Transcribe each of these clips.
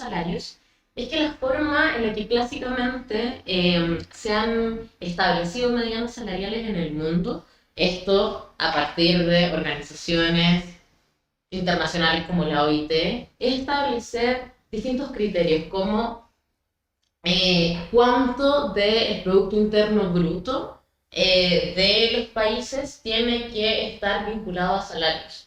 salarios es que la forma en la que clásicamente se han establecido medianas salariales en el mundo, esto a partir de organizaciones internacionales como la OIT, es establecer distintos criterios como cuánto del Producto Interno Bruto de los países tiene que estar vinculado a salarios.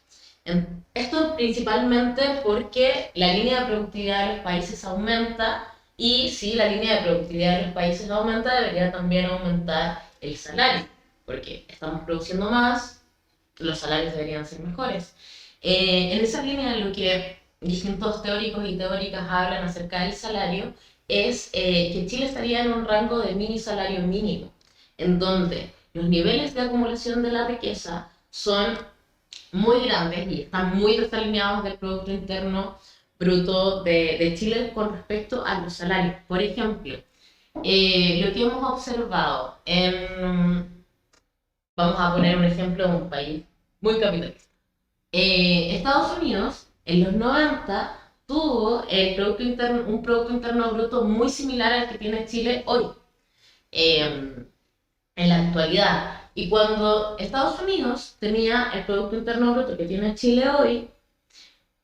Esto principalmente porque la línea de productividad de los países aumenta y si la línea de productividad de los países aumenta, debería también aumentar el salario, porque estamos produciendo más, los salarios deberían ser mejores. En esa línea, lo que distintos teóricos y teóricas hablan acerca del salario es que Chile estaría en un rango de mini salario mínimo, en donde los niveles de acumulación de la riqueza son muy grandes y están muy desalineados del Producto Interno Bruto de Chile con respecto a los salarios. Por ejemplo, lo que hemos observado vamos a poner un ejemplo de un país muy capitalista. Estados Unidos, en los 90, tuvo un Producto Interno Bruto muy similar al que tiene Chile hoy, en la actualidad. Y cuando Estados Unidos tenía el Producto Interno Bruto que tiene Chile hoy,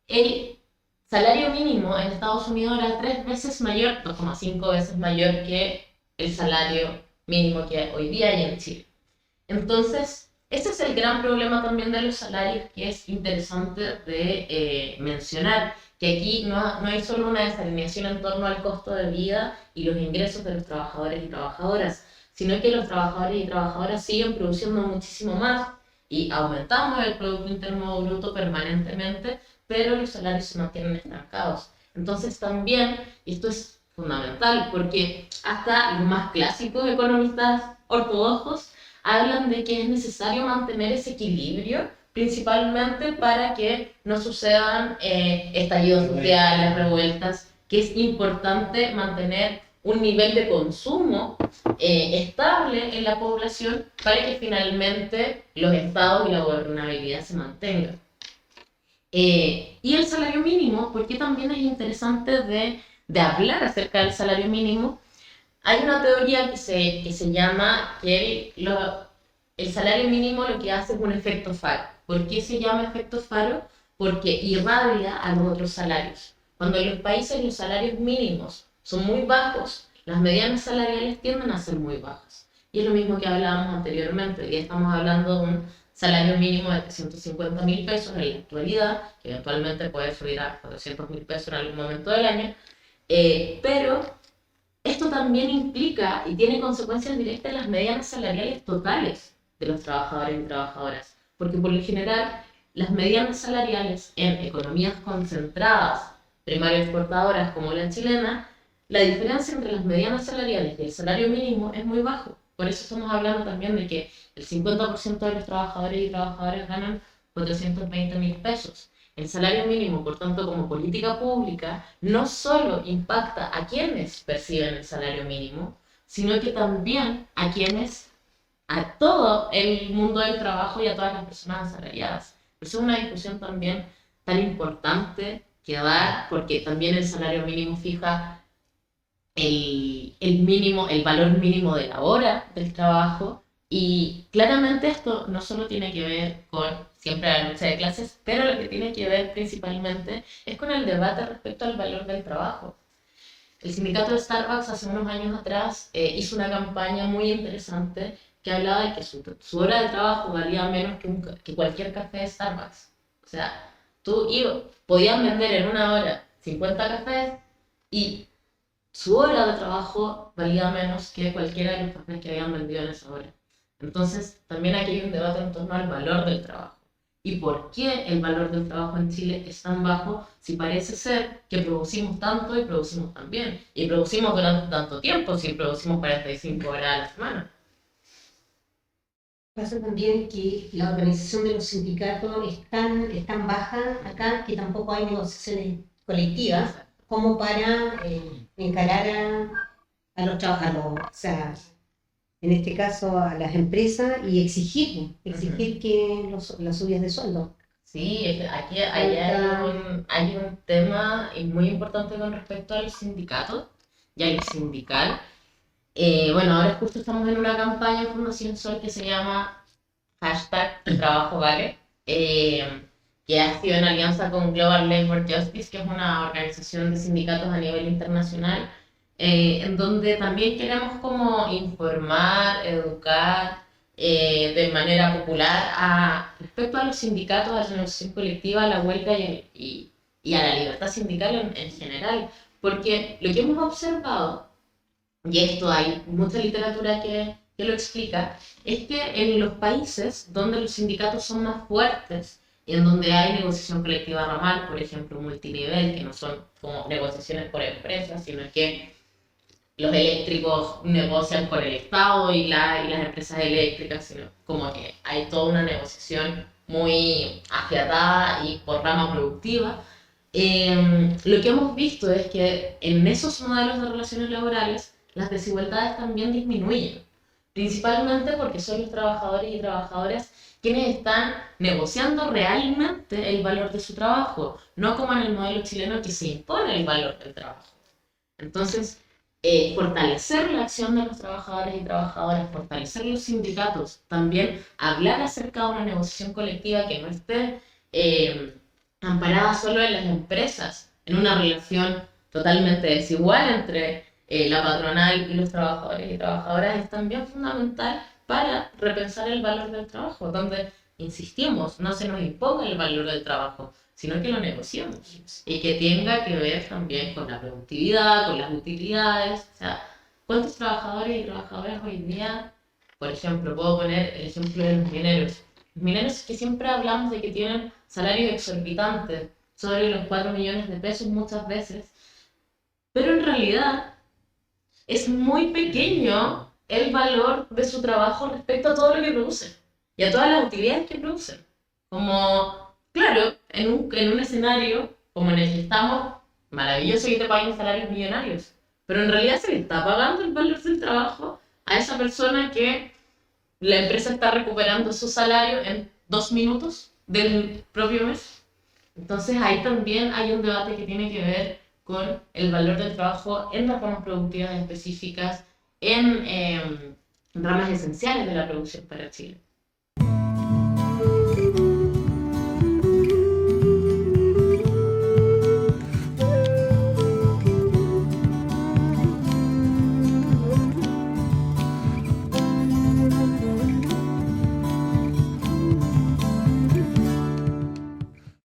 el salario mínimo en Estados Unidos era 3 veces mayor, 2,5 veces mayor que el salario mínimo que hoy día hay en Chile. Entonces, ese es el gran problema también de los salarios, que es interesante de mencionar, que aquí no hay solo una desalineación en torno al costo de vida y los ingresos de los trabajadores y trabajadoras, sino que los trabajadores y trabajadoras siguen produciendo muchísimo más y aumentamos el Producto Interno Bruto permanentemente, pero los salarios se mantienen estancados. Entonces también, y esto es fundamental, porque hasta los más clásicos economistas ortodoxos hablan de que es necesario mantener ese equilibrio, principalmente para que no sucedan estallidos sociales, revueltas, que es importante mantener un nivel de consumo estable en la población para que finalmente los estados y la gobernabilidad se mantengan. Y el salario mínimo, porque también es interesante de hablar acerca del salario mínimo. Hay una teoría que se llama que el salario mínimo lo que hace es un efecto faro. ¿Por qué se llama efecto faro? Porque irradia a los otros salarios. Cuando en los países los salarios mínimos son muy bajos, las medianas salariales tienden a ser muy bajas. Y es lo mismo que hablábamos anteriormente. Hoy estamos hablando de un salario mínimo de 350.000 pesos en la actualidad, que eventualmente puede subir a 400.000 pesos en algún momento del año, pero esto también implica y tiene consecuencias directas en las medianas salariales totales de los trabajadores y trabajadoras, porque por lo general las medianas salariales en economías concentradas, primario exportadoras como la chilena, la diferencia entre las medianas salariales y el salario mínimo es muy bajo. Por eso estamos hablando también de que el 50% de los trabajadores y trabajadoras ganan 420.000 pesos. El salario mínimo, por tanto, como política pública, no solo impacta a quienes perciben el salario mínimo, sino que también a todo el mundo del trabajo y a todas las personas asalariadas. Por eso es una discusión también tan importante que dar, porque también el salario mínimo fija el valor mínimo de la hora del trabajo, y claramente esto no solo tiene que ver con siempre la lucha de clases, pero lo que tiene que ver principalmente es con el debate respecto al valor del trabajo. El sindicato de Starbucks hace unos años atrás hizo una campaña muy interesante que hablaba de que su hora de trabajo valía menos que cualquier café de Starbucks. O sea, podías vender en una hora 50 cafés y su hora de trabajo valía menos que cualquiera de los cafés que habían vendido en esa hora. Entonces, también aquí hay un debate en torno al valor del trabajo. ¿Y por qué el valor del trabajo en Chile es tan bajo si parece ser que producimos tanto y producimos tan bien? Y producimos durante tanto tiempo, si producimos 45 horas a la semana. Pasa también que la organización de los sindicatos es tan baja acá que tampoco hay negociaciones colectivas como para encarar a los trabajadores, o sea, en este caso a las empresas, y exigir que las subidas de sueldo. Sí, aquí hay un tema muy importante con respecto al sindicato y al sindical. Bueno, ahora justo estamos en una campaña en Fundación Sol que se llama hashtag El Trabajo Vale, que ha sido en alianza con Global Labor Justice, que es una organización de sindicatos a nivel internacional, en donde también queremos como informar, educar de manera popular respecto a los sindicatos, a la negociación colectiva, a la huelga y a la libertad sindical en general. Porque lo que hemos observado, y esto hay mucha literatura que lo explica, es que en los países donde los sindicatos son más fuertes y en donde hay negociación colectiva ramal, por ejemplo, multinivel, que no son como negociaciones por empresas, sino que los eléctricos negocian con el Estado y las empresas eléctricas, sino como que hay toda una negociación muy afiatada y por rama productiva. Lo que hemos visto es que en esos modelos de relaciones laborales las desigualdades también disminuyen, principalmente porque son los trabajadores y trabajadoras quienes están negociando realmente el valor de su trabajo, no como en el modelo chileno que se impone el valor del trabajo. Entonces, fortalecer la acción de los trabajadores y trabajadoras, fortalecer los sindicatos, también hablar acerca de una negociación colectiva que no esté amparada solo en las empresas, en una relación totalmente desigual entre la patronal y los trabajadores y trabajadoras, es también fundamental para repensar el valor del trabajo, donde, insistimos, no se nos imponga el valor del trabajo, sino que lo negociemos y que tenga que ver también con la productividad, con las utilidades. O sea, ¿cuántos trabajadores y trabajadoras hoy día, por ejemplo, puedo poner el ejemplo de los mineros? Los mineros que siempre hablamos de que tienen salarios exorbitantes, sobre los 4 millones de pesos muchas veces, pero en realidad es muy pequeño el valor de su trabajo respecto a todo lo que producen y a todas las utilidades que producen. Como, claro, en un escenario como en el que estamos, maravilloso que te paguen salarios millonarios, pero en realidad se le está pagando el valor del trabajo a esa persona que la empresa está recuperando su salario en 2 minutos del propio mes. Entonces ahí también hay un debate que tiene que ver con el valor del trabajo en las ramas productivas específicas, en ramas esenciales de la producción para Chile.